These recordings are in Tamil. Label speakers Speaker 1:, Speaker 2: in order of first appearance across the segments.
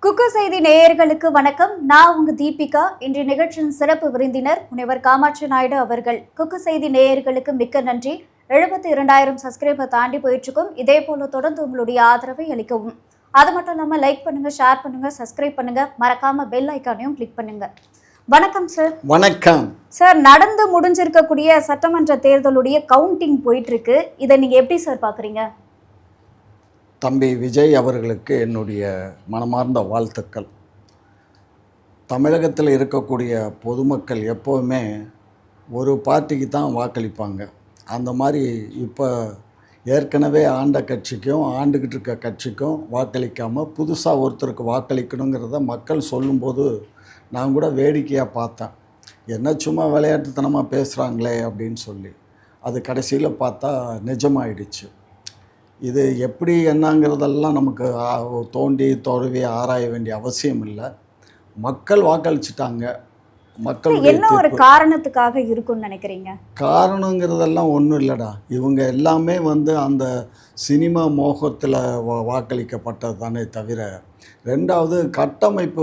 Speaker 1: குக்கு செய்தி நேயர்களுக்கு வணக்கம். நான் உங்க தீபிகா. இன்றைய நிகழ்ச்சியின் சிறப்பு விருந்தினர் முனைவர் காமாட்சி நாயுடு அவர்கள். குக்கு செய்தி நேயர்களுக்கு மிக்க நன்றி. 72,000 சப்ஸ்கிரைபர் தாண்டி போயிட்டுருக்கும். இதே போல தொடர்ந்து உங்களுடைய ஆதரவை அளிக்கவும். அது மட்டும் இல்லாமல் லைக் பண்ணுங்க, ஷேர் பண்ணுங்க, சப்ஸ்கிரைப் பண்ணுங்க, மறக்காம பெல் ஐக்கானையும் கிளிக் பண்ணுங்க. வணக்கம் சார்.
Speaker 2: வணக்கம்
Speaker 1: சார். நடந்து முடிஞ்சிருக்கக்கூடிய சட்டமன்ற தேர்தலுடைய கவுண்டிங் போயிட்டு இருக்கு. இதை நீங்க எப்படி சார் பாக்குறீங்க?
Speaker 2: தம்பி விஜய் அவர்களுக்கு என்னுடைய மனமார்ந்த வாழ்த்துக்கள். தமிழகத்தில் இருக்கக்கூடிய பொதுமக்கள் எப்போவுமே ஒரு பார்ட்டிக்கு தான் வாக்களிப்பாங்க. அந்த மாதிரி இப்போ ஏற்கனவே ஆண்ட கட்சிக்கும் ஆண்டுக்கிட்டு இருக்க கட்சிக்கும் வாக்களிக்காமல் புதுசாக ஒருத்தருக்கு வாக்களிக்கணுங்கிறத மக்கள் சொல்லும்போது நான் கூட வேடிக்கையாக பார்த்தேன். என்ன சும்மா விளையாட்டுத்தனமாக பேசுகிறாங்களே அப்படின்னு சொல்லி. அது கடைசியில் பார்த்தா நிஜமாயிடுச்சு. இது எப்படி என்னங்கிறதெல்லாம் நமக்கு தோண்டி தொழுவி ஆராய வேண்டிய அவசியம் இல்லை. மக்கள் வாக்களிச்சிட்டாங்க. மக்கள்
Speaker 1: என்ன ஒரு காரணத்துக்காக இருக்கும்னு நினைக்கிறீங்க?
Speaker 2: காரணங்கிறதெல்லாம் ஒன்றும் இல்லைடா. இவங்க எல்லாமே அந்த சினிமா மோகத்தில் வாக்களிக்கப்பட்டது தானே தவிர, ரெண்டாவது கட்டமைப்பு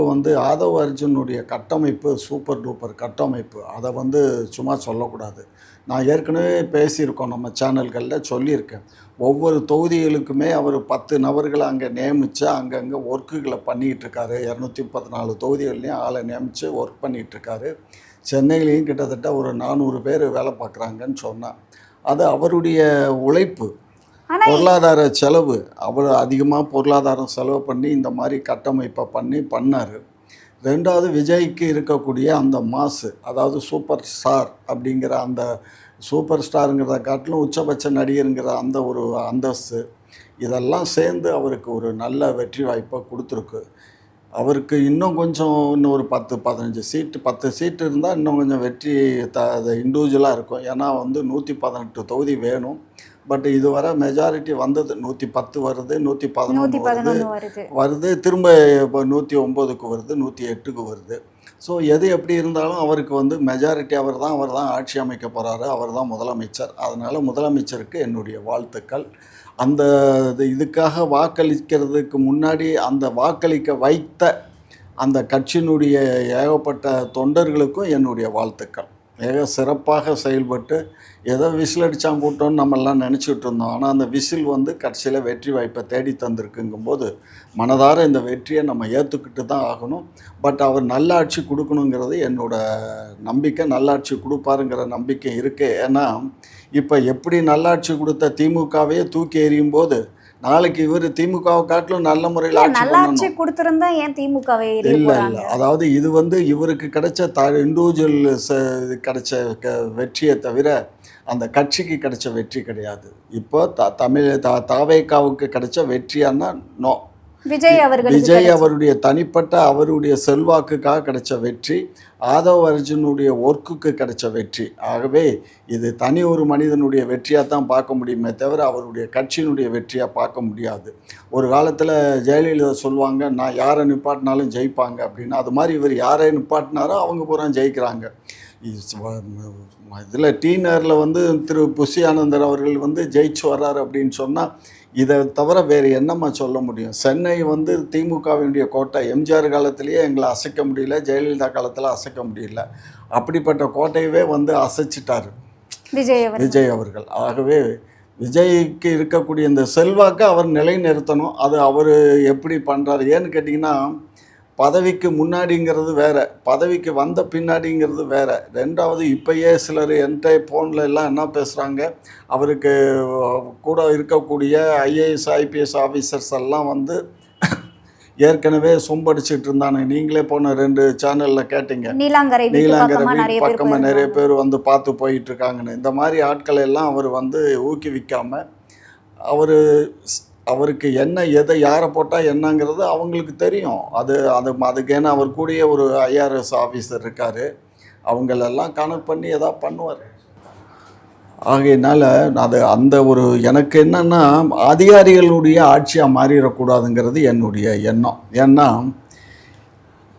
Speaker 2: ஆதவ் அர்ஜுனுடைய கட்டமைப்பு சூப்பர் டூப்பர் கட்டமைப்பு. அதை சும்மா சொல்லக்கூடாது. நான் ஏற்கனவே பேசியிருக்கோம், நம்ம சேனல்களில் சொல்லியிருக்கேன். ஒவ்வொரு தொகுதிகளுக்குமே அவர் 10 நபர்களை அங்கே நியமித்து அங்கங்கே ஒர்க்குகளை பண்ணிகிட்ருக்காரு. 234 தொகுதிகள்லையும் ஆளை நியமித்து ஒர்க் பண்ணிகிட்ருக்காரு. சென்னையிலையும் கிட்டத்தட்ட ஒரு 400 பேர் வேலை பார்க்குறாங்கன்னு சொன்னான். அது அவருடைய உழைப்பு, பொருளாதார செலவு. அவர் அதிகமாக பொருளாதாரம் செலவு பண்ணி இந்த மாதிரி கட்டமைப்பை பண்ணார். ரெண்டாவது விஜய்க்கு இருக்கக்கூடிய அந்த மாசு, அதாவது சூப்பர் ஸ்டார் அப்படிங்கிற அந்த சூப்பர் ஸ்டாருங்கிறத காட்டிலும் உச்சபட்ச நடிகருங்கிற அந்த ஒரு அந்தஸ்து, இதெல்லாம் சேர்ந்து அவருக்கு ஒரு நல்ல வெற்றி வாய்ப்பை கொடுத்துருக்கு. அவருக்கு இன்னும் கொஞ்சம் இன்னும் ஒரு 10-15 சீட்டு 10 சீட்டு இருந்தால் இன்னும் கொஞ்சம் வெற்றி இண்டிவிஜுவலாக இருக்கும். ஏன்னா 118 தொகுதி வேணும். பட் இதுவரை மெஜாரிட்டி வந்தது 110 வருது, 111 வருது, திரும்ப இப்போ 109க்கு வருது, 108க்கு வருது. ஸோ எது எப்படி இருந்தாலும் அவருக்கு மெஜாரிட்டி அவர் தான் ஆட்சி அமைக்க போகிறாரு. அவர் தான் முதலமைச்சர். அதனால் முதலமைச்சருக்கு என்னுடைய வாழ்த்துக்கள். அந்த இதுக்காக வாக்களிக்கிறதுக்கு முன்னாடி அந்த வாக்களிக்க வைத்த அந்த கட்சியினுடைய ஏகப்பட்ட தொண்டர்களுக்கும் என்னுடைய வாழ்த்துக்கள். மிக சிறப்பாக செயல்பட்டு ஏதோ விசில் அடித்தான் கூட்டம்னு நம்மெல்லாம் நினச்சிட்டு இருந்தோம். ஆனால் அந்த விசில் கடைசியில் வெற்றி வாய்ப்பை தேடி தந்திருக்குங்கும்போது மனதார இந்த வெற்றியை நம்ம ஏற்றுக்கிட்டு தான் ஆகணும். பட் அவர் நல்லாட்சி கொடுக்கணுங்கிறது என்னோடய நம்பிக்கை. நல்லாட்சி கொடுப்பாருங்கிற நம்பிக்கை இருக்குது. ஏன்னா இப்போ எப்படி நல்லாட்சி கொடுத்த திமுகவையே தூக்கி எறியும் போது நாளைக்கு இவர் திமுகவை காட்டிலும் நல்ல முறையில்
Speaker 1: ஆட்சி கொடுத்துருந்தா ஏன் திமுகவை
Speaker 2: இல்லை. அதாவது இது இவருக்கு கிடைச்ச இண்டிவிஜுவல் கிடைச்ச வெற்றியை தவிர அந்த கட்சிக்கு கிடைச்ச வெற்றி கிடையாது. இப்போ தாவேகாவுக்கு கிடைச்ச வெற்றியானா நோ. விஜய் அவருடைய தனிப்பட்ட அவருடைய செல்வாக்குக்காக கிடைச்ச வெற்றி, ஆதவ் அர்ஜுனுடைய ஒர்க்குக்கு கிடைச்ச வெற்றி. ஆகவே இது தனி ஒரு மனிதனுடைய வெற்றியாக தான் பார்க்க முடியுமே தவிர அவருடைய கட்சியினுடைய வெற்றியாக பார்க்க முடியாது. ஒரு காலத்தில் ஜெயலலிதா சொல்லுவாங்க, நான் யாரை நிப்பாட்டினாலும் ஜெயிப்பாங்க அப்படின்னு. அது மாதிரி இவர் யாரை நிப்பாட்டினாரோ அவங்க பூரா ஜெயிக்கிறாங்க. இதில் டீனரில் திரு புஷி ஆனந்தர் அவர்கள் ஜெயிச்சு வர்றாரு அப்படின்னு சொன்னால் இதை தவிர வேறு என்னம்மா சொல்ல முடியும்? சென்னை திமுகவினுடைய கோட்டை. எம்ஜிஆர் காலத்திலேயே எங்களை அசைக்க முடியல, ஜெயலலிதா காலத்தில் அசைக்க முடியல. அப்படிப்பட்ட கோட்டையவே அசைச்சிட்டார் விஜய் அவர்கள். ஆகவே விஜய்க்கு இருக்கக்கூடிய இந்த செல்வாக்கை அவர் நிலைநிறுத்தணும். அது அவர் எப்படி பண்ணுறாரு ஏன்னு கேட்டிங்கன்னா, பதவிக்கு முன்னாடிங்கிறது வேறு, பதவிக்கு வந்த பின்னாடிங்கிறது வேறு. ரெண்டாவது இப்போயே சிலர் என்கிட்ட ஃபோனில் எல்லாம் என்ன பேசுகிறாங்க, அவருக்கு கூட இருக்கக்கூடிய ஐஏஎஸ் ஐபிஎஸ் ஆஃபீஸர்ஸ் எல்லாம் ஏற்கனவே சொம்படிச்சிட்டு இருந்தாங்க. நீங்களே போன 2 சேனலில் கேட்டீங்க, நீலாங்கரை பக்கமாக நிறைய பேர் பார்த்து போயிட்டுருக்காங்கன்னு. இந்த மாதிரி ஆட்களை எல்லாம் அவர் ஊக்குவிக்காமல் அவருக்கு என்ன எதை யாரை போட்டால் என்னங்கிறது அவங்களுக்கு தெரியும். அதுக்கு ஏன்னா அவர் கூடயே ஒரு ஐஆர்எஸ் ஆஃபீஸர் இருக்கார். அவங்களெல்லாம் கணக்கு பண்ணி எதாவது பண்ணுவார். ஆகையினால அந்த ஒரு எனக்கு என்னென்னா அதிகாரிகளுடைய ஆட்சியாக மாறிடக்கூடாதுங்கிறது என்னுடைய எண்ணம். ஏன்னா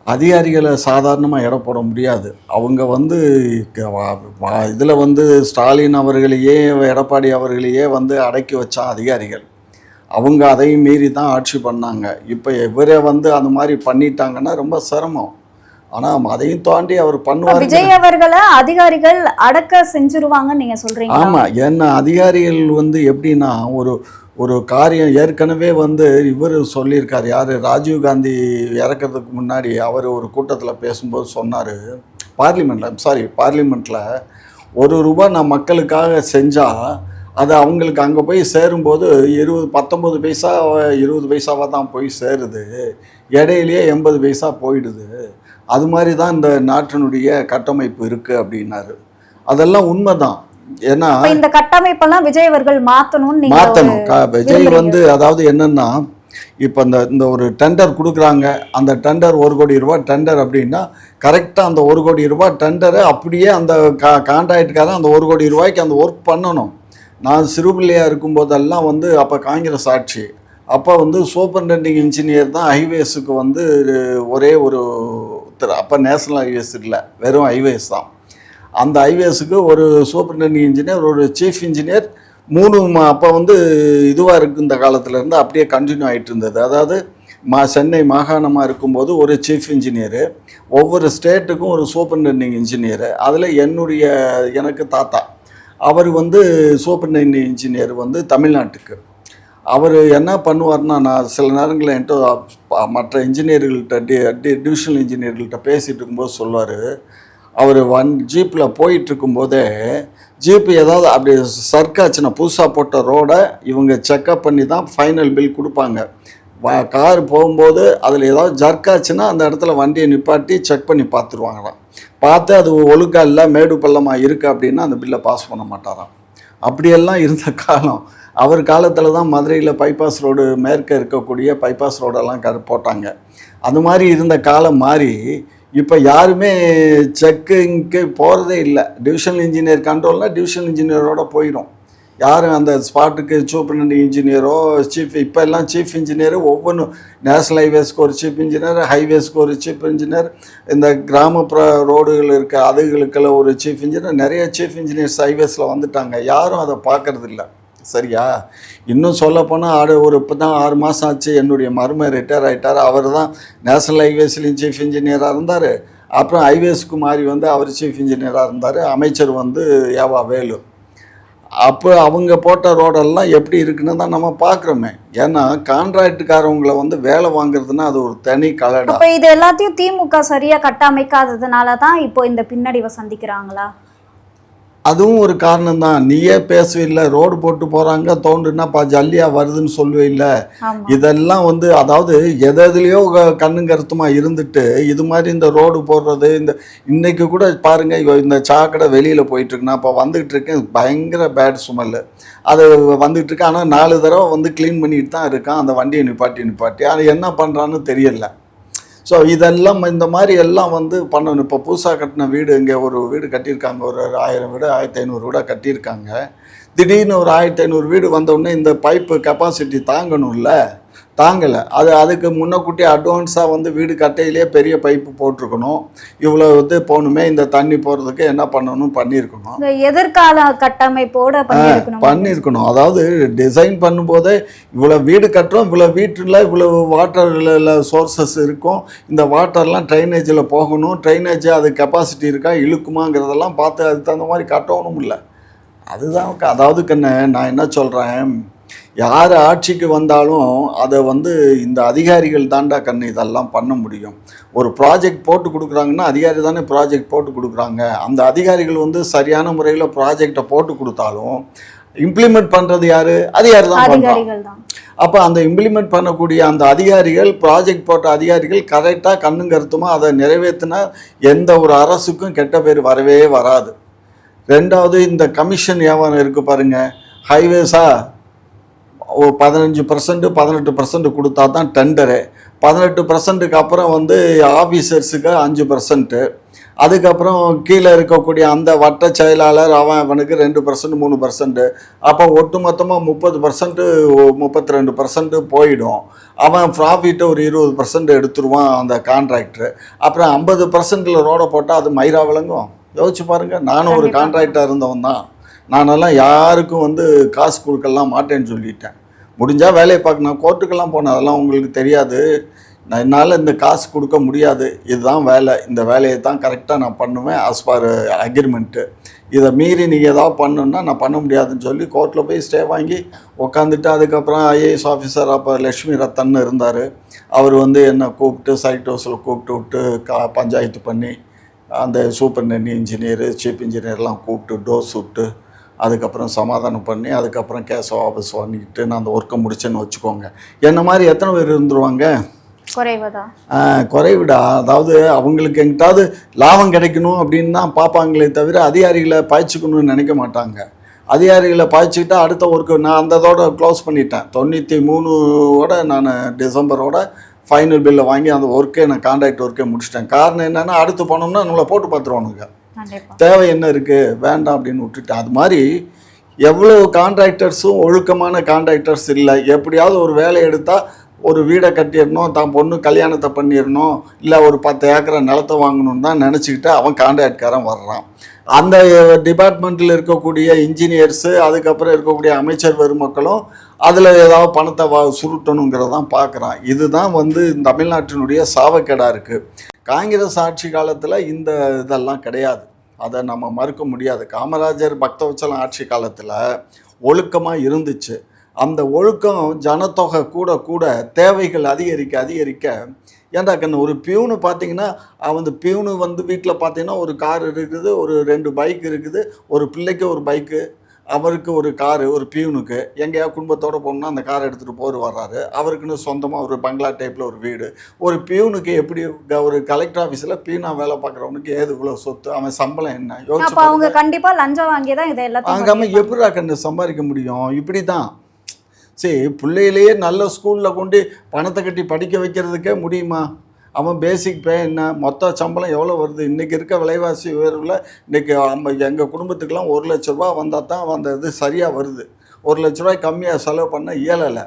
Speaker 2: அதிகாரிகளை சாதாரணமாக எடை போட முடியாது. அவங்க இதில் ஸ்டாலின் அவர்களையே எடப்பாடி அவர்களையே அடக்கி வச்சான் அதிகாரிகள். அவங்க அதையும் மீறி தான் ஆட்சி பண்ணாங்க. இப்போ இவரே வந்து அந்த மாதிரி பண்ணிட்டாங்கன்னா ரொம்ப சிரமம். ஆனால் அதையும் தாண்டி அவர் பண்ணுவார்.
Speaker 1: விஜய் அவர்களை அதிகாரிகள் அடக்க செஞ்சிருவாங்கன்னு நீங்க சொல்றீங்க?
Speaker 2: ஆமாம், ஏன்னா அதிகாரிகள் வந்து எப்படின்னா ஒரு ஒரு காரியம் ஏற்கனவே வந்து இவர் சொல்லியிருக்கார். யார், ராஜீவ்காந்தி இறக்கிறதுக்கு முன்னாடி அவர் ஒரு கூட்டத்தில் பேசும்போது சொன்னார், பார்லிமெண்ட்டில் ₹1 நான் மக்களுக்காக செஞ்சால் அது அவங்களுக்கு அங்கே போய் சேரும்போது 19 பைசா 20 பைசாவாக தான் போய் சேருது, இடையிலேயே 80 பைசா போயிடுது. அது மாதிரி தான் இந்த நாட்டினுடைய கட்டமைப்பு இருக்குது அப்படின்னாரு. அதெல்லாம் உண்மைதான். ஏன்னா
Speaker 1: இந்த கட்டமைப்பெல்லாம் விஜய் அவர்கள் மாற்றணும்.
Speaker 2: விஜய் வந்து அதாவது என்னன்னா, இப்போ இந்த ஒரு டெண்டர் கொடுக்குறாங்க, அந்த டெண்டர் ₹1 கோடி டெண்டர் அப்படின்னா கரெக்டாக அந்த ₹1 கோடி டெண்டரை அப்படியே அந்த கான்ட்ராக்டுக்காரன் அந்த ₹1 கோடி அந்த ஒர்க் பண்ணணும். நான் சிறுபிள்ளையாக இருக்கும்போதெல்லாம் வந்து அப்போ காங்கிரஸ் ஆட்சி, அப்போ வந்து சூப்பரிண்டெண்டிங் இன்ஜினியர் தான் ஹைவேஸுக்கு வந்து ஒரே ஒரு, அப்போ நேஷனல் ஹைவேஸ் இல்லை, வெறும் ஹைவேஸ் தான். அந்த ஹைவேஸுக்கு ஒரு சூப்பரிண்டெண்டிங் இன்ஜினியர், ஒரு சீஃப் இன்ஜினியர், 3 அப்போ வந்து இதுவாக இருக்குது. இந்த காலத்துலேருந்து அப்படியே கண்டினியூ ஆகிட்டு இருந்தது. அதாவது சென்னை மாகாணமாக இருக்கும்போது ஒரு சீஃப் இன்ஜினியரு, ஒவ்வொரு ஸ்டேட்டுக்கும் ஒரு சூப்பரிண்டெண்டிங் இன்ஜினியரு. அதில் எனக்கு தாத்தா அவர் வந்து சூப்பரிண்டெண்டிங் இன்ஜினியர் வந்து தமிழ்நாட்டுக்கு. அவர் என்ன பண்ணுவார்னா, நான் சில நேரங்களில் என்கிட்ட மற்ற இன்ஜினியர்கள்ட்ட டிவிஷனல் இன்ஜினியர்கள்ட்ட பேசிகிட்டு இருக்கும்போது சொல்லுவார், அவர் ஜீப்பில் போயிட்டுருக்கும்போதே ஜீப்பு ஏதாவது அப்படி சர்க்காச்சுன்னா, புதுசாக போட்ட ரோடை இவங்க செக்கப் பண்ணி தான் ஃபைனல் பில் கொடுப்பாங்க. கார் போகும்போது அதில் ஏதாவது ஜர்க்காச்சுன்னா அந்த இடத்துல வண்டியை நிப்பாட்டி செக் பண்ணி பார்த்துருவாங்களாம். பார்த்து அது ஒழுக்கா இல்லை, மேடு பள்ளமாக இருக்குது அப்படின்னா அந்த பில்லை பாஸ் பண்ண மாட்டாராம். அப்படியெல்லாம் இருந்த காலம். அவர் காலத்தில் தான் மதுரையில் பைபாஸ் ரோடு, மேற்க இருக்கக்கூடிய பைபாஸ் ரோடெல்லாம் போட்டாங்க. அது மாதிரி இருந்த காலம் மாறி இப்போ யாருமே செக்கிங்க்கு போகிறதே இல்லை. டிவிஷனல் இன்ஜினியர் கண்ட்ரோல்னால் டிவிஷனல் இன்ஜினியரோட போயிடும். யாரும் அந்த ஸ்பாட்டுக்கு சூப்பரிண்டெண்டிங் இன்ஜினியரோ இப்போ எல்லாம் சீஃப் இன்ஜினியர் ஒவ்வொன்றும், நேஷனல் ஹைவேஸ்க்கு ஒரு சீஃப் இன்ஜினியர், ஹைவேஸ்க்கு ஒரு சீஃப் இன்ஜினியர், இந்த கிராமப்புற ரோடுகள் இருக்க அதுகளுக்கெல்லாம் ஒரு சீஃப் இன்ஜினியர், நிறைய சீஃப் இன்ஜினியர்ஸ் ஹைவேஸில் வந்துட்டாங்க. யாரும் அதை பார்க்கறதில்ல. சரியா? இன்னும் சொல்லப்போனால் இப்போ தான் 6 மாதம் ஆச்சு, என்னுடைய மருமகன் ரிட்டையர் ஆகிட்டார். அவர் தான் நேஷனல் ஹைவேஸ்லேயும் சீஃப் இன்ஜினியராக இருந்தார். அப்புறம் ஹைவேஸ்க்கு மாறி வந்து அவர் சீஃப் இன்ஜினியராக இருந்தார். அமைச்சர் வந்து ஏவா வேலு. அப்போ அவங்க போட்ட ரோடெல்லாம் எப்படி இருக்குன்னு தான் நம்ம பார்க்குறோமே. ஏன்னா கான்ட்ராக்டுக்காரவங்களை வந்து வேலை வாங்குறதுன்னா அது ஒரு தனி கலடா.
Speaker 1: இப்போ இது எல்லாத்தையும் திமுக சரியாக கட்டமைக்காததுனால தான் இப்போ இந்த பின்னடைவை சந்திக்கிறாங்களா?
Speaker 2: அதுவும் ஒரு காரணம் தான். நீயே பேசவில்லை, ரோடு போட்டு போகிறாங்க, தோண்டுனா ஜல்லியாக வருதுன்னு சொல்லுவே இல்லை. இதெல்லாம் வந்து அதாவது எதுலேயோ கண்ணும் கருத்துமாக இருந்துட்டு இது மாதிரி இந்த ரோடு போடுறது, இன்றைக்கி கூட பாருங்கள், இந்த சாக்கடை வெளியில் போயிட்டுருக்கு. நான் இப்போ வந்துகிட்டு இருக்கேன், பயங்கர பேட் ஸ்மெல்லு அது வந்துகிட்டு இருக்கு. ஆனால் 4 தடவை வந்து க்ளீன் பண்ணிட்டு தான் இருக்கான் அந்த வண்டியை நிப்பாட்டி. அது என்ன பண்ணுறான்னு தெரியல. ஸோ இதெல்லாம் இந்த மாதிரி எல்லாம் வந்து பண்ணணும். இப்போ புதுசாக கட்டின வீடு, இங்கே ஒரு வீடு கட்டியிருக்காங்க, ஒரு 1000 வீடு 1500 வீடாக கட்டியிருக்காங்க. திடீர்னு ஒரு 1500 வீடு வந்தோடனே இந்த பைப்பு கெப்பாசிட்டி தாங்கணும்ல, தாங்கலை. அதுக்கு முன்னக்கூட்டி அட்வான்ஸாக வந்து வீடு கட்டையிலே பெரிய பைப்பு போட்டிருக்கணும். இவ்வளோ வந்து போகணுமே, இந்த தண்ணி போகிறதுக்கு என்ன பண்ணணும் பண்ணியிருக்கணும்.
Speaker 1: எதிர்கால கட்டமைப்போடு
Speaker 2: பண்ணியிருக்கணும். அதாவது டிசைன் பண்ணும்போதே இவ்வளோ வீடு கட்டுறோம், இவ்வளோ வீட்டில் இவ்வளோ வாட்டரில் சோர்சஸ் இருக்கும், இந்த வாட்டர்லாம் ட்ரைனேஜில் போகணும், ட்ரைனேஜ் அது கெப்பாசிட்டி இருக்கா, இழுக்குமாங்கிறதெல்லாம் பார்த்து அதுக்கு தகுந்த மாதிரி கட்டணும் இல்லை. அதுதான் அதாவது நான் என்ன சொல்கிறேன், யார் ஆட்சிக்கு வந்தாலும் அதை வந்து இந்த அதிகாரிகள் தாண்டா இதெல்லாம் பண்ண முடியும். ஒரு ப்ராஜெக்ட் போட்டு கொடுக்குறாங்கன்னா அதிகாரி தானே ப்ராஜெக்ட் போட்டு கொடுக்குறாங்க. அந்த அதிகாரிகள் வந்து சரியான முறையில் ப்ராஜெக்டை போட்டு கொடுத்தாலும் இம்ப்ளிமெண்ட் பண்ணுறது யார்? அதிகாரி தான் பண்ணுறாங்க. அப்போ அந்த இம்ப்ளிமெண்ட் பண்ணக்கூடிய அந்த அதிகாரிகள், ப்ராஜெக்ட் போட்ட அதிகாரிகள் கரெக்டாக கண்ணும் கருத்துமாக அதை நிறைவேற்றினா எந்த ஒரு அரசுக்கும் கெட்ட பேர் வரவே வராது. ரெண்டாவது, இந்த கமிஷன் வியாபாரம் இருக்குது பாருங்கள், ஹைவேஸாக 15% 18% கொடுத்தா தான் டெண்டரு. 18%க்கு அப்புறம் வந்து ஆஃபீஸர்ஸுக்கு 5%, அதுக்கப்புறம் கீழே இருக்கக்கூடிய அந்த வட்ட செயலாளர் அவனுக்கு 2% 3%. அப்போ ஒட்டு மொத்தமாக 30% 32% போயிடும். அவன் ப்ராஃபிட்டை ஒரு 20% எடுத்துருவான் அந்த கான்ட்ராக்டர். அப்புறம் 50%ல் ரோடை போட்டால் அது மயிரா விளங்கும். யோசிச்சு பாருங்கள். நானும் ஒரு கான்ட்ராக்டாக இருந்தவன் தான். நானெல்லாம் யாருக்கும் வந்து காசு கொடுக்கலாம் மாட்டேன்னு சொல்லிட்டேன். முடிஞ்சால் வேலையை பார்க்கணும். கோர்ட்டுக்கெல்லாம் போனேன், அதெல்லாம் உங்களுக்கு தெரியாது. என்னால் இந்த காசு கொடுக்க முடியாது, இதுதான் வேலை, இந்த வேலையை தான் கரெக்டாக நான் பண்ணுவேன் ஆஸ் பர் அக்ரிமெண்ட்டு. இதை மீறி நீங்கள் ஏதாவது பண்ணணுன்னா நான் பண்ண முடியாதுன்னு சொல்லி கோர்ட்டில் போய் ஸ்டே வாங்கி உட்காந்துட்டு, அதுக்கப்புறம் ஐஏஎஸ் ஆஃபீஸர் அப்போ லட்சுமி ரத்தன் இருந்தார். அவர் வந்து என்னை கூப்பிட்டு சைட் ஹவுஸில் கூப்பிட்டு விட்டு பஞ்சாயத்து பண்ணி அந்த சூப்பர்டென்ட் இன்ஜினியரு சீஃப் இன்ஜினியர்லாம் கூப்பிட்டு டோஸ் விட்டு அதுக்கப்புறம் சமாதானம் பண்ணி அதுக்கப்புறம் கேஸை வாபஸ் வாங்கிட்டு நான் அந்த ஒர்க்கை முடிச்சேன்னு வச்சுக்கோங்க. என்ன மாதிரி எத்தனை பேர் இருந்துருவாங்க? குறைவிடா. அதாவது அவங்களுக்கு எங்கிட்டாவது லாபம் கிடைக்கணும் அப்படின்னு தான் பார்ப்பாங்களே தவிர அதிகாரிகளை பாய்ச்சிக்கணும்னு நினைக்க மாட்டாங்க. அதிகாரிகளை பாய்ச்சிக்கிட்டா அடுத்த ஒர்க்கு நான் அந்ததோட க்ளோஸ் பண்ணிட்டேன். 93ஓட நான் டிசம்பரோட ஃபைனல் பில்லை வாங்கி அந்த ஒர்க்கே நான் கான்ட்ராக்ட் ஒர்க்கே முடிச்சிட்டேன். காரணம் என்னென்னா அடுத்து போனோம்னா நம்மளை போட்டு பார்த்துருவானுங்க. தேவை என்ன இருக்குது வேண்டாம் அப்படின்னு விட்டுட்டேன். அது மாதிரி எவ்வளோ கான்ட்ராக்டர்ஸும் ஒழுக்கமான கான்ட்ராக்டர்ஸ் இல்லை. எப்படியாவது ஒரு வேலை எடுத்தால் ஒரு வீடை கட்டிடணும், தான் பொண்ணு கல்யாணத்தை பண்ணிடணும், இல்லை ஒரு 10 ஏக்கரை நிலத்தை வாங்கணும்னு தான் நினச்சிக்கிட்டு அவன் கான்ட்ராக்ட்காரன் வர்றான். அந்த டிபார்ட்மெண்ட்டில் இருக்கக்கூடிய இன்ஜினியர்ஸு அதுக்கப்புறம் இருக்கக்கூடிய அமைச்சர் பெருமக்களும் அதில் ஏதாவது பணத்தை சுருட்டணுங்கிறதான் பார்க்குறான். இதுதான் வந்து தமிழ்நாட்டினுடைய சாவக்கேடாக இருக்குது. காங்கிரஸ் ஆட்சி காலத்தில் இந்த இதெல்லாம் கிடையாது, அதை நம்ம மறுக்க முடியாது. காமராஜர் பக்தவச்சலம் ஆட்சி காலத்தில் ஒழுக்கமாக இருந்துச்சு. அந்த ஒழுக்கம் ஜனத்தொகை கூட கூட தேவைகள் அதிகரிக்க அதிகரிக்க, ஏன்டா கண்ணு ஒரு பியூனு பார்த்தீங்கன்னா அந்த பியூனு வந்து வீட்டில் பார்த்தீங்கன்னா ஒரு கார் இருக்குது, ஒரு 2 பைக் இருக்குது, ஒரு பிள்ளைக்கு ஒரு பைக்கு, அவருக்கு ஒரு காரு, ஒரு பியூனுக்கு எங்கேயாவது குடும்பத்தோடு போகணுன்னா அந்த காரை எடுத்துகிட்டு போர் வர்றாரு. அவருக்குன்னு சொந்தமாக ஒரு பங்களா டைப்பில் ஒரு வீடு. ஒரு பியூனுக்கு எப்படி ஒரு கலெக்டர் ஆஃபீஸில் பியூனாக வேலை பார்க்குறவனுக்கு ஏது இவ்வளோ சொத்து, அவன் சம்பளம் என்ன யோசிச்சு
Speaker 1: அவங்க கண்டிப்பாக லஞ்சம் வாங்கி தான் இதை எல்லாம்
Speaker 2: வாங்காமல் எப்படிடா கண்ணு சம்பாதிக்க முடியும்? இப்படி தான். சரி, பிள்ளையிலேயே நல்ல ஸ்கூலில் கொண்டு பணத்தை கட்டி படிக்க வைக்கிறதுக்கே முடியுமா? அவன் பேசிக் பே என்ன, மொத்த சம்பளம் எவ்வளோ வருது? இன்றைக்கி இருக்க விலைவாசி உயர்வில் இன்றைக்கி எங்கள் குடும்பத்துக்கெலாம் 1 லட்ச ரூபா வந்தால் தான் அந்த இது சரியாக வருது. 1 லட்ச ரூபாய் கம்மியாக செலவு பண்ண இயலலை.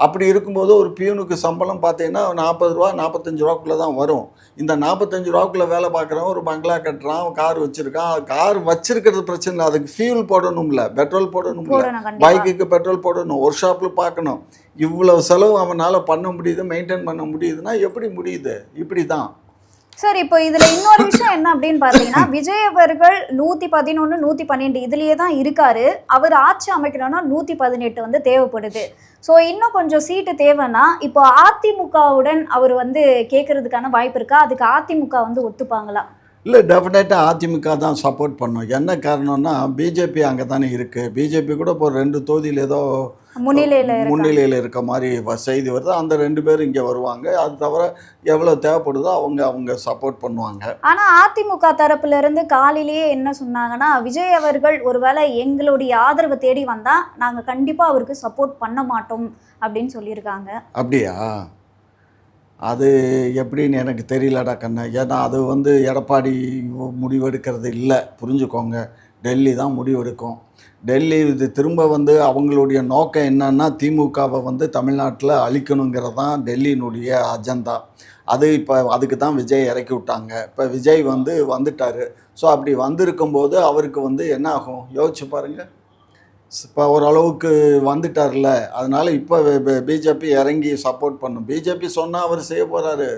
Speaker 2: அப்படி இருக்கும்போது ஒரு பியூனுக்கு சம்பளம் பார்த்தீங்கன்னா 40 ரூபா 45 ரூபாக்குள்ளே தான் வரும். இந்த 45 ரூபாக்குள்ளே வேலை பார்க்குறவன் ஒரு பங்களா கட்டுறான், கார் வச்சுருக்கான். கார் வச்சுருக்கிறது பிரச்சனை இல்லை, அதுக்கு ஃபியூல் போடணும்ல, பெட்ரோல் போடணும்ல, பைக்குக்கு பெட்ரோல் போடணும், ஒர்க் ஷாப்பில் பார்க்கணும். இவ்வளோ செலவு அவனால் பண்ண முடியுது, மெயின்டைன் பண்ண முடியுதுன்னா எப்படி முடியுது? இப்படி தான்.
Speaker 1: சார், இப்போ இதில் இன்னொரு விஷயம் என்ன அப்படின்னு பார்த்தீங்கன்னா, விஜய் அவர்கள் 111 112 இதுலேயே தான் இருக்காரு. அவர் ஆட்சி அமைக்கணும்னா 118 வந்து தேவைப்படுது. ஸோ இன்னும் கொஞ்சம் சீட்டு தேவைன்னா இப்போ அதிமுகவுடன் அவர் வந்து கேட்கறதுக்கான வாய்ப்பு இருக்கா? அதுக்கு அதிமுக வந்து ஒத்துப்பாங்களா?
Speaker 2: இல்லை, டெஃபினட்டாக அதிமுக தான் சப்போர்ட் பண்ணும். என்ன காரணம்னா பிஜேபி அங்கே தானே இருக்குது. பிஜேபி கூட இப்போ 2 தொகுதியில் ஏதோ முன்னிலையில் இருக்க மாதிரி செய்தி வருது. அந்த 2 பேரும் இங்கே வருவாங்க. அது தவிர எவ்வளோ தேவைப்படுதோ அவங்க சப்போர்ட் பண்ணுவாங்க.
Speaker 1: ஆனால் அதிமுக தரப்புல இருந்து காலையிலேயே என்ன சொன்னாங்கன்னா, விஜய் அவர்கள் ஒருவேளை எங்களுடைய ஆதரவை தேடி வந்தால் நாங்கள் கண்டிப்பாக அவருக்கு சப்போர்ட் பண்ண மாட்டோம் அப்படின்னு சொல்லியிருக்காங்க.
Speaker 2: அப்படியா? அது எப்படின்னு எனக்கு தெரியலடா கண்ணு. ஏன்னா அது வந்து எடப்பாடி முடிவெடுக்கிறது இல்லை, புரிஞ்சுக்கோங்க. டெல்லி தான் முடிவெடுக்கும். டெல்லி இது திரும்ப வந்து அவங்களுடைய நோக்கம் என்னன்னா திமுகவை வந்து தமிழ்நாட்டில் அழிக்கணுங்கிறது தான் டெல்லியினுடைய அஜெண்டா. அது இப்போ அதுக்கு தான் விஜய் இறக்கி விட்டாங்க. இப்போ விஜய் வந்துட்டார். ஸோ அப்படி வந்திருக்கும்போது அவருக்கு வந்து என்ன ஆகும் யோசிச்சு பாருங்கள். இப்போ ஓரளவுக்கு வந்துட்டார்ல, அதனால் இப்போ பிஜேபி இறங்கி சப்போர்ட் பண்ணும். பிஜேபி சொன்னால் அவர் செய்ய போகிறாரு.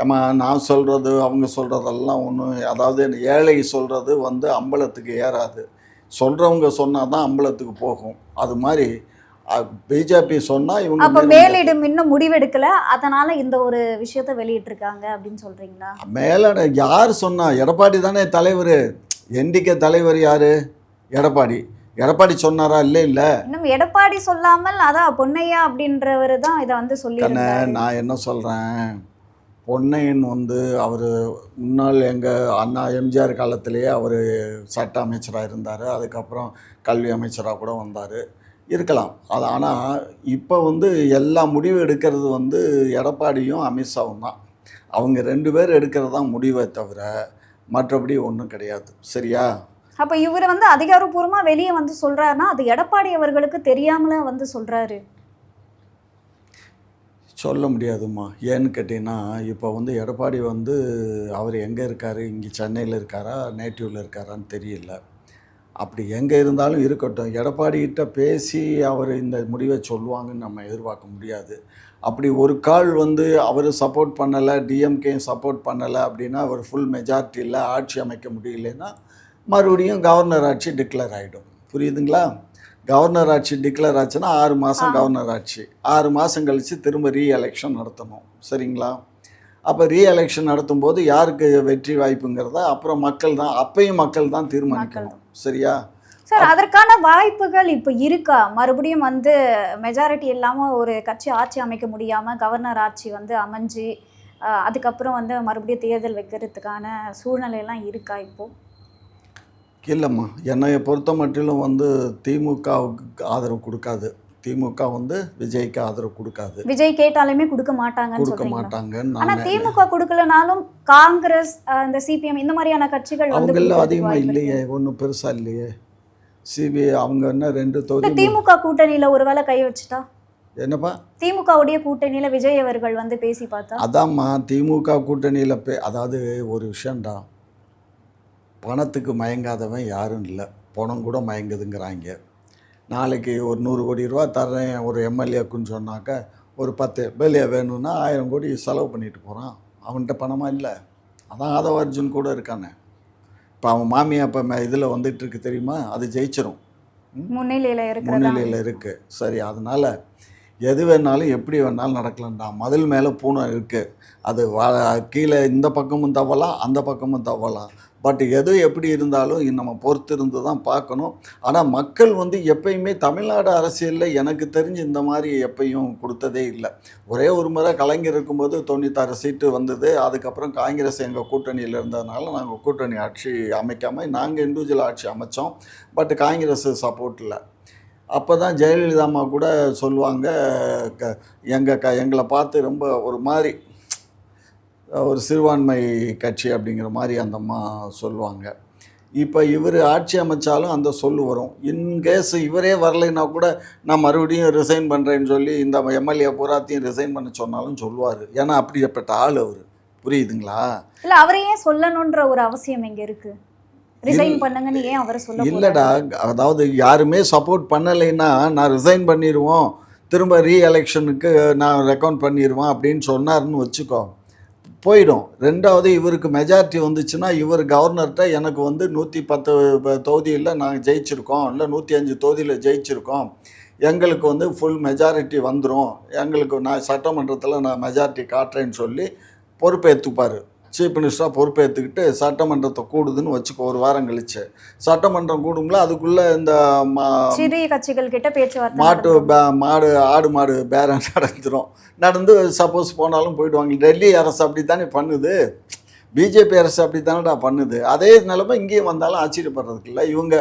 Speaker 2: ஏமா நான் சொல்கிறது அவங்க சொல்கிறதெல்லாம் ஒன்றும், அதாவது ஏழை சொல்கிறது வந்து அம்பலத்துக்கு ஏறாது, சொல்கிறவங்க சொன்னால் தான் அம்பலத்துக்கு போகும். அது மாதிரி பிஜேபி சொன்னால் இவங்க
Speaker 1: அப்போ மேலிடம் இன்னும் முடிவெடுக்கலை, அதனால் இந்த ஒரு விஷயத்த வெளியிட்டிருக்காங்க அப்படின்னு சொல்கிறீங்களா?
Speaker 2: மேலிட யார் சொன்னா? எடப்பாடி தானே தலைவர். என்டிகே தலைவர் யார்? எடப்பாடி. எடப்பாடி சொன்னாரா? இல்லை.
Speaker 1: இன்னும் எடப்பாடி சொல்லாமல் அதான் பொன்னையா அப்படின்றவர் தான் இதை வந்து சொல்லியிருக்காரு.
Speaker 2: நான் என்ன சொல்கிறேன், பொன்னையன் வந்து அவர் முன்னாள் எங்கள் அண்ணா எம்ஜிஆர் காலத்திலேயே அவர் சட்ட அமைச்சராக இருந்தார். அதுக்கப்புறம் கல்வி அமைச்சராக கூட வந்தார், இருக்கலாம். அது ஆனால் இப்போ வந்து எல்லா முடிவு எடுக்கிறது வந்து எடப்பாடியும் அமித்ஷாவும் தான். அவங்க 2 பேர் எடுக்கிறது தான் முடிவை தவிர மற்றபடி ஒன்றும் கிடையாது. சரியா?
Speaker 1: அப்போ இவர் வந்து அதிகாரப்பூர்வமாக வெளியே வந்து சொல்கிறாருன்னா அது எடப்பாடி அவர்களுக்கு தெரியாமலே வந்து சொல்கிறாரு.
Speaker 2: சொல்ல முடியாதும்மா. ஏன்னு கேட்டிங்கன்னா இப்போ வந்து எடப்பாடி வந்து அவர் எங்கே இருக்கார், இங்கே சென்னையில் இருக்காரா நேட்டிவில் இருக்காரான்னு தெரியல. அப்படி எங்கே இருந்தாலும் இருக்கட்டும், எடப்பாடிகிட்ட பேசி அவர் இந்த முடிவை சொல்லுவாங்கன்னு நம்ம எதிர்பார்க்க முடியாது. அப்படி ஒரு கால் வந்து அவர் சப்போர்ட் பண்ணலை, டிஎம்கே சப்போர்ட் பண்ணலை அப்படின்னா, அவர் ஃபுல் மெஜாரிட்டியில் ஆட்சி அமைக்க முடியலன்னா மறுபடியும் கவர்னர் ஆட்சி டிக்ளேர் ஆகிடும். புரியுதுங்களா? கவர்னர் ஆட்சி டிக்ளேர் ஆச்சுன்னா 6 மாதம் கவர்னர் ஆட்சி, 6 மாதம் கழித்து திரும்ப ரீஎலெக்ஷன் நடத்தணும். சரிங்களா? அப்போ ரீஎலெக்ஷன் நடத்தும்போது யாருக்கு வெற்றி வாய்ப்புங்கிறத அப்புறம் மக்கள் தான், அப்பயும் மக்கள் தான் தீர்மானிக்கணும். சரியா
Speaker 1: சார்? அதற்கான வாய்ப்புகள் இப்போ இருக்கா? மறுபடியும் வந்து மெஜாரிட்டி இல்லாமல் ஒரு கட்சி ஆட்சி அமைக்க முடியாமல் கவர்னர் ஆட்சி வந்து அமைஞ்சு அதுக்கப்புறம் வந்து மறுபடியும் தேர்தல் வைக்கிறதுக்கான சூழ்நிலையெல்லாம் இருக்கா இப்போ?
Speaker 2: இல்லைம்மா, என்னையை பொறுத்த மட்டிலும் வந்து திமுகவுக்கு ஆதரவு கொடுக்காது. திமுக வந்து விஜய்க்கு ஆதரவு கொடுக்காது.
Speaker 1: விஜய் கேட்டாலுமே கொடுக்க மாட்டாங்கன்னு. ஆனா திமுக கொடுக்கலனாலும் காங்கிரஸ், இந்த சிபிஎம் இந்த மாதிரியான கட்சிகள்
Speaker 2: அவங்கள அதிகமாக இல்லையே, ஒன்றும் பெருசா இல்லையே. சிபிஐ அவங்க என்ன 2 தொகுதி.
Speaker 1: திமுக கூட்டணியில ஒருவேளை கை வச்சுட்டா
Speaker 2: என்னப்பா?
Speaker 1: திமுகவுடைய கூட்டணியில விஜய் அவர்கள் வந்து பேசி பார்த்தா?
Speaker 2: அதாம்மா, திமுக கூட்டணியில் அதாவது ஒரு விஷயம்டா, பணத்துக்கு மயங்காதவன் யாரும் இல்லை, பணம் கூட மயங்குதுங்கிறாங்க. நாளைக்கு ஒரு 100 கோடி ரூபா தர்றேன் ஒரு எம்எல்ஏக்குன்னு சொன்னாக்க, ஒரு 10 எம்எல்ஏ வேணும்னா 1000 கோடி செலவு பண்ணிட்டு போகிறான். அவன்கிட்ட பணமாக இல்லை. அதான் ஆதவ அர்ஜுன் கூட இருக்கானே. இப்போ அவன் மாமியா இப்போ இதில் வந்துட்டு இருக்கு தெரியுமா? அது ஜெயிச்சிரும், முன்னிலையில் இருக்குது. சரி, அதனால் எது வேணாலும் எப்படி வேணாலும் நடக்கலாம்டா. மதில் மேலே பூனை இருக்குது, அது கீழே இந்த பக்கமும் தவலாம் அந்த பக்கமும் தவலாம். பட் எது எப்படி இருந்தாலும் நம்ம பொறுத்து இருந்து தான் பார்க்கணும். ஆனால் மக்கள் வந்து எப்பயுமே தமிழ்நாடு அரசியலில் எனக்கு தெரிஞ்சு இந்த மாதிரி எப்பயும் கொடுத்ததே இல்லை. ஒரே ஒரு முறை கலைஞர் இருக்கும்போது 96 சீட்டு வந்தது. அதுக்கப்புறம் காங்கிரஸ் எங்கள் கூட்டணியில் இருந்ததுனால நாங்கள் கூட்டணி ஆட்சி அமைக்காமல் நாங்கள் இண்டிவிஜுவல் ஆட்சி அமைச்சோம். பட் காங்கிரஸ் சப்போர்ட் இல்லை. அப்போ தான் ஜெயலலிதா அம்மா கூட சொல்லுவாங்க, எங்களை பார்த்து ரொம்ப ஒரு மாதிரி ஒரு சிறுபான்மை கட்சி அப்படிங்கிற மாதிரி அந்த அம்மா சொல்லுவாங்க. இப்போ இவர் ஆட்சி அமைச்சாலும் அந்த சொல் வரும். இன்கேஸ் இவரே வரலைன்னா கூட நான் மறுபடியும் ரிசைன் பண்ணுறேன்னு சொல்லி இந்த எம்எல்ஏ பூராத்தையும் ரிசைன் பண்ண சொன்னாலும் சொல்லுவார். ஏன்னா அப்படிப்பட்ட ஆள் அவர். புரியுதுங்களா?
Speaker 1: இல்லை, அவரை ஏன் சொல்லணுன்ற ஒரு அவசியம் எங்கே இருக்குது? ரிசைன் பண்ணுங்கன்னு ஏன் அவரை சொல்ல?
Speaker 2: இல்லைடா, அதாவது யாருமே சப்போர்ட் பண்ணலைன்னா நான் ரிசைன் பண்ணிடுவோம், திரும்ப ரீஎலெக்ஷனுக்கு நான் ரெக்கவுண்ட் பண்ணிடுவேன் அப்படின்னு சொன்னார்னு வச்சுக்கோ, போயிடும். ரெண்டாவது இவருக்கு மெஜாரிட்டி வந்துச்சுன்னா இவர் கவர்னர்கிட்ட எனக்கு வந்து 110 தொகுதியில் நாங்கள் ஜெயிச்சிருக்கோம், இல்லை 105 தொகுதியில் ஜெயிச்சிருக்கோம், எங்களுக்கு வந்து ஃபுல் மெஜாரிட்டி வந்துடும், எங்களுக்கு நான் சட்டமன்றத்தில் நான் மெஜாரிட்டி காட்டுறேன்னு சொல்லி பொறுப்பேற்றுப்பார். சீஃப் மினிஸ்டராக பொறுப்பேற்றுக்கிட்டு சட்டமன்றத்தை கூடுதுன்னு வச்சுக்கோ, ஒரு வாரம் கழிச்சு சட்டமன்றம் கூடுங்களா, அதுக்குள்ளே இந்த
Speaker 1: சிறிய கட்சிகள் கிட்ட பேச்சுவார்த்தை
Speaker 2: ஆடு மாடு பேரம் நடந்து சப்போஸ் போனாலும் போயிடுவாங்க. டெல்லி அரசு அப்படி தானே பண்ணுது, பிஜேபி அரசு அப்படி தானடா பண்ணுது. அதே நிலைமை இங்கேயும் வந்தாலும் ஆச்சரியப்படுறதுக்கு இல்லை. இவங்க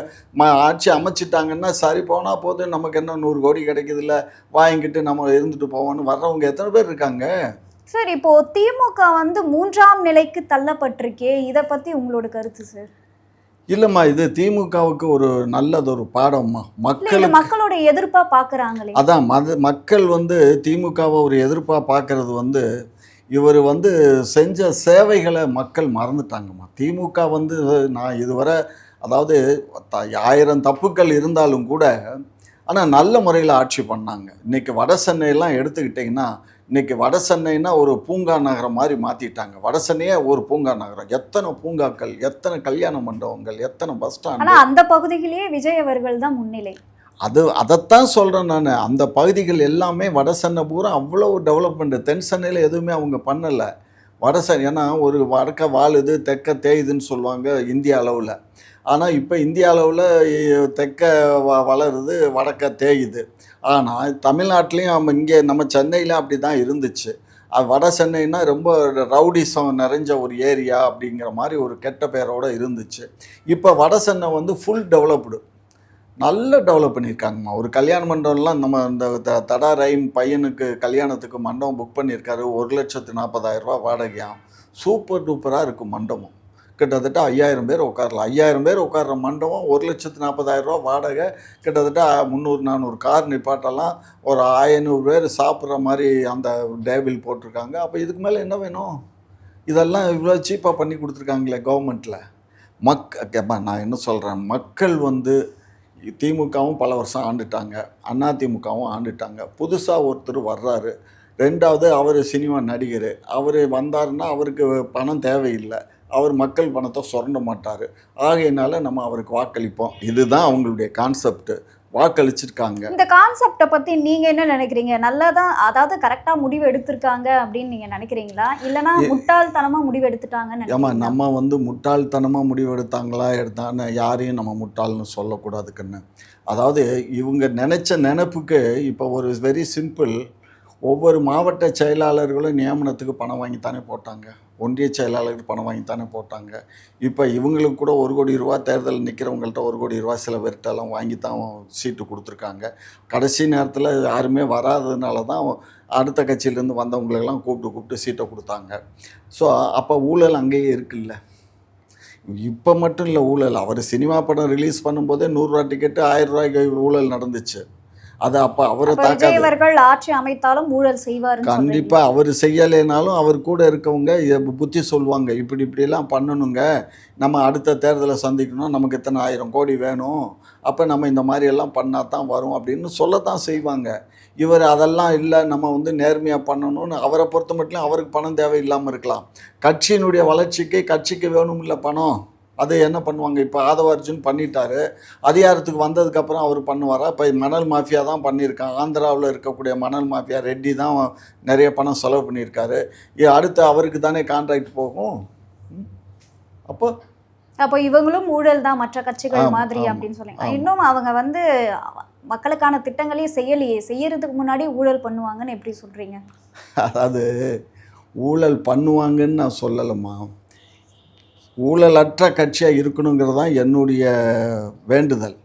Speaker 2: ஆட்சி அமைச்சிட்டாங்கன்னா சரி போனால் போது, நமக்கு என்ன 100 கோடி கிடைக்குதுல்ல, வாங்கிக்கிட்டு நம்ம இருந்துட்டு போவோன்னு வர்றவங்க எத்தனை பேர் இருக்காங்க?
Speaker 1: சார், இப்போ திமுக வந்து 3ஆம் நிலைக்கு தள்ளப்பட்டிருக்கே, இதை பற்றி உங்களோட கருத்து சார்?
Speaker 2: இல்லைம்மா, இது திமுகவுக்கு ஒரு நல்லதொரு பாடம்மா.
Speaker 1: மக்களோட எதிர்ப்பாக பார்க்குறாங்களே.
Speaker 2: அதான் மக்கள் வந்து திமுகவை ஒரு எதிர்ப்பாக பார்க்கறது வந்து இவர் வந்து செஞ்ச சேவைகளை மக்கள் மறந்துட்டாங்கம்மா. திமுக வந்து நான் இதுவரை, அதாவது 1000 தப்புக்கள் இருந்தாலும் கூட, ஆனால் நல்ல முறையில் ஆட்சி பண்ணாங்க. இன்றைக்கி வட சென்னையெல்லாம் எடுத்துக்கிட்டிங்கன்னா, இன்றைக்கி வட சென்னைன்னா ஒரு பூங்கா நகரம் மாதிரி மாற்றிட்டாங்க. வட சென்னையே ஒரு பூங்கா நகரம். எத்தனை பூங்காக்கள், எத்தனை கல்யாண மண்டபங்கள், எத்தனை பஸ் ஸ்டாண்ட்.
Speaker 1: ஆனால் அந்த பகுதியிலேயே விஜய் அவர்கள் தான் முன்னிலை.
Speaker 2: அதைத்தான் சொல்கிறேன் நான். அந்த பகுதிகள் எல்லாமே வட சென்னை பூரா அவ்வளோ டெவலப்மெண்ட்டு. தென் சென்னையில் எதுவுமே அவங்க பண்ணலை. வட சென்னை ஏன்னா ஒரு வடக்க வாழுது தெற்க தேயுதுன்னு சொல்லுவாங்க இந்திய அளவில். ஆனால் இப்போ இந்திய அளவில் தெற்க வளருது, வடக்க தேயுது. ஆனால் தமிழ்நாட்டிலையும் இங்கே நம்ம சென்னையில் அப்படி தான் இருந்துச்சு. வட சென்னைன்னா ரொம்ப ரவுடிசம் நிறைஞ்ச ஒரு ஏரியா அப்படிங்கிற மாதிரி ஒரு கெட்ட பேரோடு இருந்துச்சு. இப்போ வட சென்னை வந்து ஃபுல் டெவலப்டு, நல்லா டெவலப் பண்ணியிருக்காங்கம்மா. ஒரு கல்யாண மண்டபம்லாம் நம்ம இந்த தடா ரஹீம் பையனுக்கு கல்யாணத்துக்கு மண்டபம் புக் பண்ணியிருக்காரு. 1,40,000 ரூபா வாடகையாம். சூப்பர் டூப்பராக இருக்கும் மண்டபம். கிட்டத்தட்ட 5000 பேர் உட்காரலாம். 5000 பேர் உட்கார்ற மண்டபம், 1,40,000 ரூபா வாடகை. கிட்டத்தட்ட 300-400 கார் நிப்பாட்டலாம். ஒரு 500 பேர் சாப்பிட்ற மாதிரி அந்த டேபிள் போட்டிருக்காங்க. அப்போ இதுக்கு மேலே என்ன வேணும்? இதெல்லாம் இவ்வளோ சீப்பாக பண்ணி கொடுத்துருக்காங்களே கவர்மெண்ட்டில். நான் என்ன சொல்கிறேன், மக்கள் வந்து திமுகவும் பல வருஷம் ஆண்டுட்டாங்க, அதிமுகவும் ஆண்டுட்டாங்க. புதுசாக ஒருத்தர் வர்றாரு. 2வது அவர் சினிமா நடிகர். அவர் வந்தாருன்னா அவருக்கு பணம் தேவையில்லை. அவர் மக்கள் பணத்தை சுரண்ட மாட்டார். ஆகையினால நம்ம அவருக்கு வாக்களிப்போம். இதுதான் அவங்களுடைய கான்செப்ட். வாக்களிச்சிருக்காங்க.
Speaker 1: இந்த கான்செப்டை பத்தி நீங்க என்ன நினைக்கிறீங்க? நல்லதா, அதாவது கரெக்டா முடிவு எடுத்திருக்காங்க அப்படின்னு நீங்க நினைக்கிறீங்களா, இல்லனா முட்டாள்தனமா முடிவு எடுத்துட்டாங்கன்னு
Speaker 2: ஏமா
Speaker 1: நினைக்கிறீங்களா?
Speaker 2: நம்ம வந்து முட்டாள்தனமாக முடிவு எடுத்தான்னு யாரையும் நம்ம முட்டாள்னு சொல்லக்கூடாதுக்குன்னு. அதாவது இவங்க நினச்ச நினைப்புக்கு இப்போ ஒரு வெரி சிம்பிள். ஒவ்வொரு மாவட்ட செயலாளர்களும் நியமனத்துக்கு பணம் வாங்கித்தானே போட்டாங்க. ஒன்றிய செயலாளருக்கு பணம் வாங்கித்தானே போட்டாங்க. இப்போ இவங்களுக்கு கூட ரூ. 1 கோடி தேர்தல் நிற்கிறவங்கள்ட்ட ரூ. 1 கோடி சில பேர்கிட்டலாம் வாங்கி தான் சீட்டு கொடுத்துருக்காங்க. கடைசி நேரத்தில் யாருமே வராததுனால தான் அடுத்த கட்சியிலேருந்து வந்தவங்களெல்லாம் கூப்பிட்டு சீட்டை கொடுத்தாங்க. ஸோ அப்போ ஊழல் அங்கேயே இருக்குல்ல. இப்போ மட்டும் இல்லை ஊழல். அவர் சினிமா படம் ரிலீஸ் பண்ணும்போதே 100 டிக்கெட்டு ரூ. 1000 ஊழல் நடந்துச்சு. அது அப்போ அவரை
Speaker 1: விஜய்
Speaker 2: தாக்காது.
Speaker 1: அவர்கள் ஆட்சி அமைத்தாலும் ஊழல் செய்வாருன்னு
Speaker 2: கண்டிப்பாக அவர் செய்யலைனாலும் அவர் கூட இருக்கவங்க புத்தி சொல்லுவாங்க, இப்படிலாம் பண்ணணுங்க, நம்ம அடுத்த தேர்தலை சந்திக்கணும், நமக்கு இத்தனை 1000 கோடி வேணும், அப்போ நம்ம இந்த மாதிரியெல்லாம் பண்ணால் தான் வரும் அப்படின்னு சொல்லத்தான் செய்வாங்க. இவர் அதெல்லாம் இல்லை, நம்ம வந்து நேர்மையாக பண்ணணும்னு அவரை பொறுத்த மட்டும் அவருக்கு பணம் தேவையில்லாமல் இருக்கலாம். கட்சியினுடைய வளர்ச்சிக்கு கட்சிக்கு வேணும் இல்லை பணம். அது என்ன பண்ணுவாங்க, இப்போ ஆதவ அர்ஜுன் பண்ணிட்டாரு. அதிகாரத்துக்கு வந்ததுக்கப்புறம் அவர் பண்ணுவாரா? இப்போ மணல் மாஃபியா தான் பண்ணியிருக்காங்க. ஆந்திராவில் இருக்கக்கூடிய மணல் மாஃபியா ரெட்டி தான் நிறைய பணம் செலவு பண்ணியிருக்காரு. அடுத்து அவருக்கு தானே கான்ட்ராக்ட் போகும்.
Speaker 1: அப்போ இவங்களும் ஊழல் தான் மற்ற கட்சிகள் மாதிரி அப்படின்னு சொல்லுங்க. இன்னும் அவங்க வந்து மக்களுக்கான திட்டங்களையும் செய்யலையே, செய்யறதுக்கு முன்னாடி ஊழல் பண்ணுவாங்கன்னு எப்படி சொல்றீங்க?
Speaker 2: அதாவது ஊழல் பண்ணுவாங்கன்னு நான் சொல்லலைம்மா. ஊழலற்ற கட்சியாக இருக்கணுங்கிறது தான் என்னுடைய வேண்டுதல்.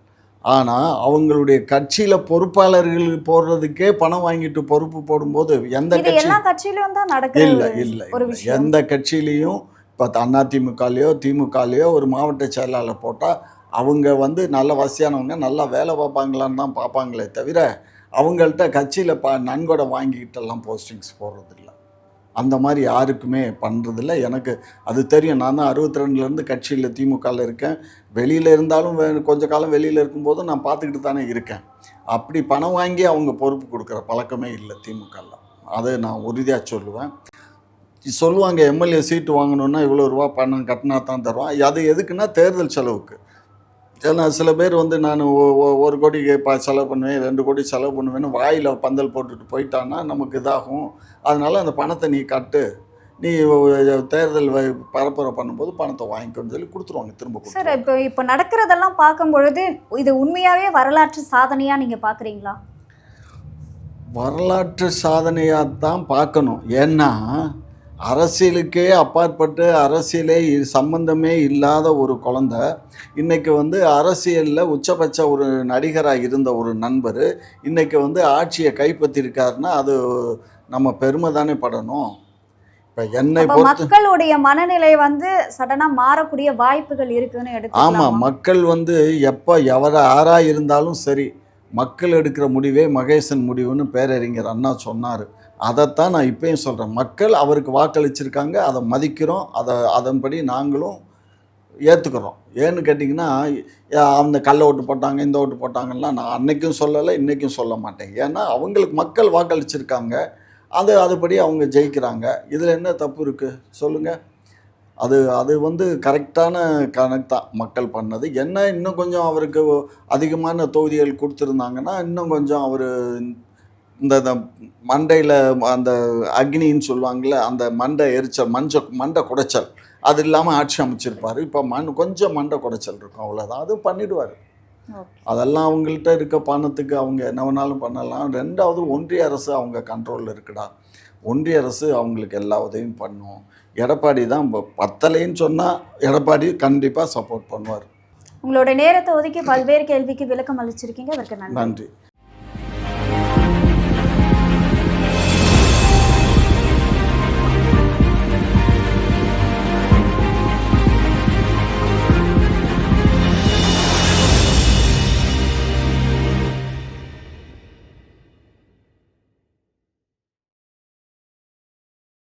Speaker 2: ஆனால் அவங்களுடைய கட்சியில் பொறுப்பாளர்கள் போடுறதுக்கே பணம் வாங்கிட்டு பொறுப்பு போடும்போது எந்த கட்சி
Speaker 1: எல்லா கட்சியிலும் தான் நடக்குது.
Speaker 2: இல்லை எந்த கட்சியிலையும் இப்போ அதிமுகலையோ திமுகலையோ ஒரு மாவட்ட செயலாளர் போட்டால் அவங்க வந்து நல்ல வசதியானவங்க நல்லா வேலை பார்ப்பாங்களான்னு தான் பார்ப்பாங்களே தவிர அவங்கள்ட்ட கட்சியில் நன்கொடை வாங்கிக்கிட்டெல்லாம் போஸ்டிங்ஸ் போடுறதில்ல. அந்த மாதிரி யாருக்குமே பண்ணுறதில்ல. எனக்கு அது தெரியும். நான் தான் 62லேருந்து கட்சியில் திமுகவில் இருக்கேன். வெளியில் இருந்தாலும் கொஞ்ச காலம் வெளியில் இருக்கும்போதும் நான் பார்த்துக்கிட்டு தானே இருக்கேன். அப்படி பணம் வாங்கி அவங்க பொறுப்பு கொடுக்குற பழக்கமே இல்லை திமுகவில். அதை நான் உறுதியாக சொல்லுவேன். சொல்லுவாங்க எம்எல்ஏ சீட்டு வாங்கணுன்னா இவ்வளோ ரூபா பணம் கட்டினா தான் தருவான். அது எதுக்குன்னா தேர்தல் செலவுக்கு. ஏன்னா சில பேர் வந்து நான் 1 கோடி செலவு பண்ணுவேன், 2 கோடி செலவு பண்ணுவேன்னு வாயில் பந்தல் போட்டுட்டு போயிட்டான்னா நமக்கு இதாகும். அதனால் அந்த பணத்தை நீ கட்டு, நீ தேர்தல் பரப்புரை பண்ணும்போது பணத்தை வாங்கிக்கணும்னு சொல்லி கொடுத்துருவாங்க திரும்ப.
Speaker 1: சார், இப்போ நடக்கிறதெல்லாம் பார்க்கும் பொழுது இது உண்மையாகவே வரலாற்று சாதனையாக நீங்கள் பார்க்குறீங்களா?
Speaker 2: வரலாற்று சாதனையாக தான் பார்க்கணும். ஏன்னா அரசியலுக்கே அப்பாற்பட்டு அரசியலே சம்பந்தமே இல்லாத ஒரு குழந்தை இன்றைக்கி வந்து அரசியலில் உச்சபட்ச ஒரு நடிகராக இருந்த ஒரு நண்பர் இன்றைக்கி வந்து ஆட்சியை கைப்பற்றிருக்காருன்னா அது நம்ம பெருமை தானே படணும். இப்போ என்னை பொறுத்து
Speaker 1: மக்களுடைய மனநிலை வந்து சடனாக மாறக்கூடிய வாய்ப்புகள் இருக்குன்னு எடுத்து.
Speaker 2: ஆமாம், மக்கள் வந்து எப்போ யாராக இருந்தாலும் சரி, மக்கள் எடுக்கிற முடிவே மகேசன் முடிவுன்னு பேரறிஞர் அண்ணா சொன்னார். அதைத்தான் நான் இப்பயும் சொல்கிறேன். மக்கள் அவருக்கு வாக்களிச்சிருக்காங்க, அதை மதிக்கிறோம், அதன்படி நாங்களும் ஏற்றுக்கிறோம். ஏன்னு கேட்டிங்கன்னா அந்த கள்ள ஓட்டு போட்டாங்க இந்த ஓட்டு போட்டாங்கன்னா நான் அன்றைக்கும் சொல்லலை, இன்றைக்கும் சொல்ல மாட்டேன். ஏன்னா அவங்களுக்கு மக்கள் வாக்களிச்சிருக்காங்க, அதுபடி அவங்க ஜெயிக்கிறாங்க. இதில் என்ன தப்பு இருக்குது சொல்லுங்கள்? அது வந்து கரெக்டான கணக்கு தான் மக்கள் பண்ணது. என்ன இன்னும் கொஞ்சம் அவருக்கு அதிகமான தொகுதிகள் கொடுத்துருந்தாங்கன்னா இன்னும் கொஞ்சம் அவர் இந்த மண்டையில் அந்த அக்னின்னு சொல்லுவாங்கள்ல, அந்த மண்டை எரிச்சல் மண்டை குடைச்சல் அது இல்லாமல் ஆட்சி அமைச்சிருப்பார். இப்போ கொஞ்சம் மண்டை குடைச்சல் இருக்கும், அவ்வளோதான். அது பண்ணிவிடுவார். அதெல்லாம் அவங்கள்ட்ட இருக்க பணத்துக்கு அவங்க என்ன வேணாலும் பண்ணலாம். 2வது ஒன்றிய அரசு அவங்க கண்ட்ரோலில் இருக்குடா. ஒன்றிய அரசு அவங்களுக்கு எல்லா உதவியும் பண்ணும். எடப்பாடி தான் பத்தலைன்னு சொன்னால் எடப்பாடி கண்டிப்பாக சப்போர்ட் பண்ணுவார்.
Speaker 1: உங்களோட நேரத்தை ஒதுக்கி பல்வேறு கேள்விக்கு விளக்கம் அளிச்சிருக்கீங்க. அதற்கு நன்றி.